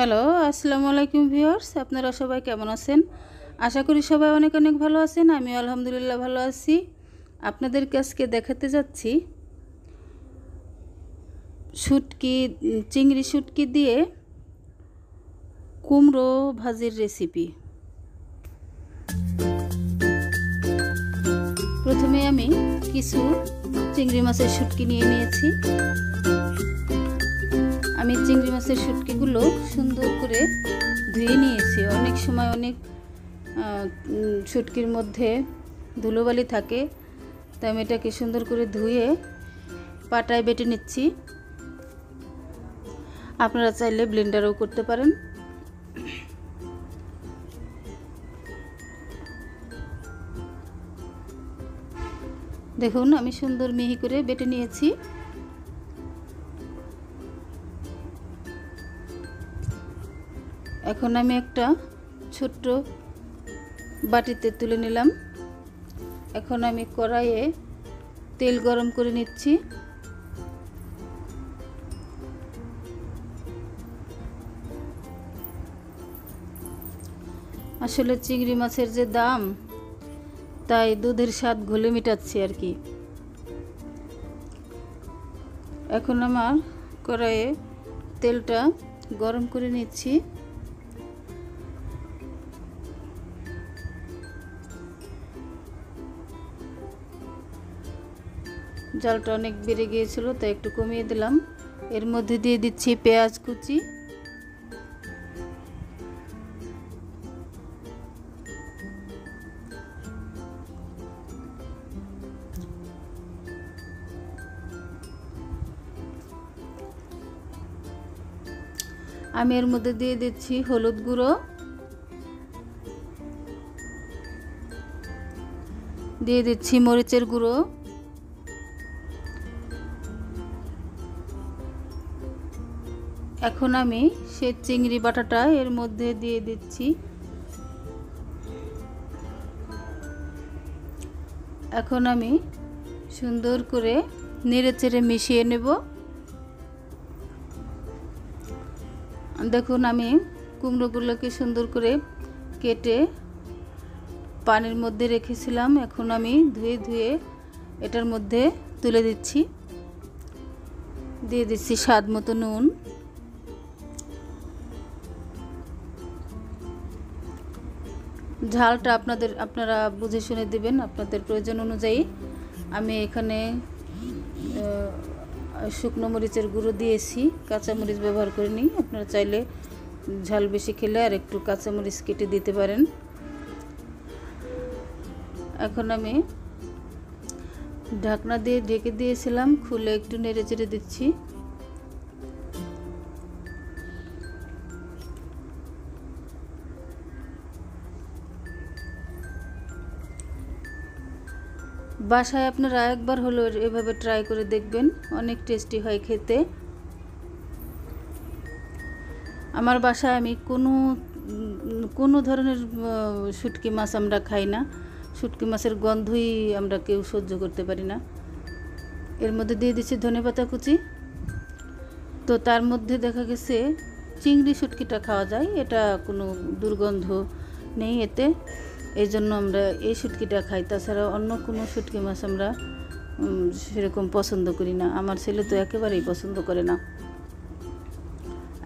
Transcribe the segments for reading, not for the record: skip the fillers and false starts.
Hello, আসসালামু আলাইকুম viewers. আপনারা সবাই কেমন আছেন? আশা করি সবাই অনেক অনেক ভালো আছেন। আমি আলহামদুলিল্লাহ ভালো আছি। আপনাদেরকে আজকে দেখাতে যাচ্ছি চিংড়ি শুটকি দিয়ে কুমড়ো ভাজির রেসিপি। প্রথমে আমি কিছু চিংড়ি মাছের শুটকি নিয়ে নিয়েছি। আমি চিংড়ি মাছের শুটকিগুলো সুন্দর করে ধুয়ে নিয়েছি। অনেক সময় অনেক শুটকির মধ্যে ধুলোবালি থাকে, তাই আমি এটাকে সুন্দর করে ধুয়ে পাটায় বেটে নিচ্ছি। আপনারা চাইলে ব্লেন্ডারও করতে পারেন। দেখুন, আমি সুন্দর মিহি করে বেটে নিয়েছি। এখন আমি একটা ছোট্ট বাটিতে তুলে নিলাম। এখন আমি কড়াইয়ে তেল গরম করে নিচ্ছি। আসলে চিংড়ি মাছের যে দাম, তাই দুধের স্বাদ ঘোলে মেটাচ্ছি আর কি। এখন আমার কড়াইয়ে তেলটা গরম করে নিচ্ছি। জালটা অনেক বেড়ে গিয়েছিল, তাই একটু কমিয়ে দিলাম। এর মধ্যে দিয়ে দিচ্ছি পেঁয়াজ কুচি, আমি এর মধ্যে দিয়ে দিচ্ছি হলুদ গুঁড়ো, দিয়ে দিচ্ছি মরিচের গুঁড়ো, এখন আমি সেই চিংড়ি বাটাটা এর মধ্যে দিয়ে দিচ্ছি। এখন আমি সুন্দর করে নেড়েচেড়ে মিশিয়ে নেব। দেখুন, আমি কুমড়োগুলোকে সুন্দর করে কেটে পানির মধ্যে রেখেছিলাম। এখন আমি ধুয়ে ধুয়ে এটার মধ্যে তুলে দিচ্ছি। দিয়ে দিচ্ছি স্বাদ মতো নুন, ঝালটা আপনারা বুঝে শুনে দিবেন আপনাদের প্রয়োজন অনুযায়ী। আমি এখানে শুকনো মরিচের গুঁড়ো দিয়েছি, কাঁচা মরিচ ব্যবহার করিনি। আপনারা চাইলে ঝাল বেশি খেলে আর একটু কাঁচা মরিচ কেটে দিতে পারেন। এখন আমি ঢাকনা দিয়ে ঢেকে দিয়েছিলাম, খুলে একটু নেড়ে চেড়ে দিচ্ছি। বাসায় আপনারা একবার হলো এভাবে ট্রাই করে দেখবেন, অনেক টেস্টি হয় খেতে। আমার বাসায় আমি কোনো ধরনের শুটকি মাছ আমরা খাই না। শুটকি মাছের গন্ধই আমরা কেউ সহ্য করতে পারি না। এর মধ্যে দিয়ে দিচ্ছি ধনেপাতা কুচি। তো তার মধ্যে দেখা গেছে চিংড়ি শুটকিটা খাওয়া যায়, এটা কোনো দুর্গন্ধ নেই এতে, এই জন্য আমরা এই শুটকিটা খাই। তাছাড়া অন্য কোনো শুটকি মাছ আমরা সেরকম পছন্দ করি না। আমার ছেলে তো একেবারেই পছন্দ করে না।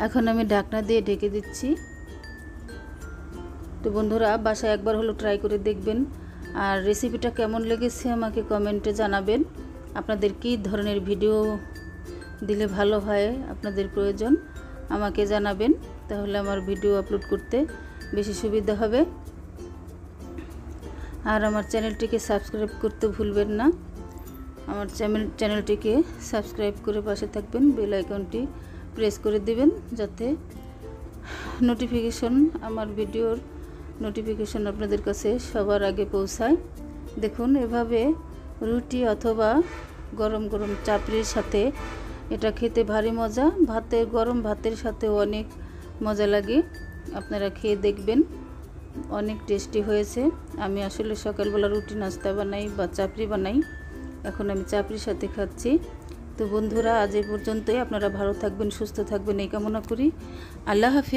এখন আমি ঢাকনা দিয়ে ঢেকে দিচ্ছি। তো বন্ধুরা, বাসায় একবার হলো ট্রাই করে দেখবেন। আর রেসিপিটা কেমন লেগেছে আমাকে কমেন্টে জানাবেন। আপনাদের কী ধরনের ভিডিও দিলে ভালো হয়, আপনাদের প্রয়োজন আমাকে জানাবেন, তাহলে আমার ভিডিও আপলোড করতে বেশি সুবিধা হবে। আর আমার চ্যানেলটিকে সাবস্ক্রাইব করতে ভুলবেন না। আমার চ্যানেলটিকে সাবস্ক্রাইব করে পাশে থাকবেন, বেল আইকনটি প্রেস করে দিবেন, যাতে আমার ভিডিওর নোটিফিকেশন আপনাদের কাছে সবার আগে পৌঁছায়। দেখুন, এভাবে রুটি অথবা গরম গরম চাপড়ির সাথে এটা খেতে ভারী মজা। গরম ভাতের সাথেও অনেক মজা লাগে। আপনারা খেয়ে দেখবেন, অনেক টেস্টি হয়েছে। আমি আসলে সকালবেলা রুটি নাস্তা বানাই বা চাপড়ি বানাই, এখন আমি চাপড়ির সাথে খাচ্ছি। তো বন্ধুরা, আজ এই পর্যন্তই। আপনারা ভালো থাকবেন, সুস্থ থাকবেন এই কামনা করি। আল্লাহ হাফেজ।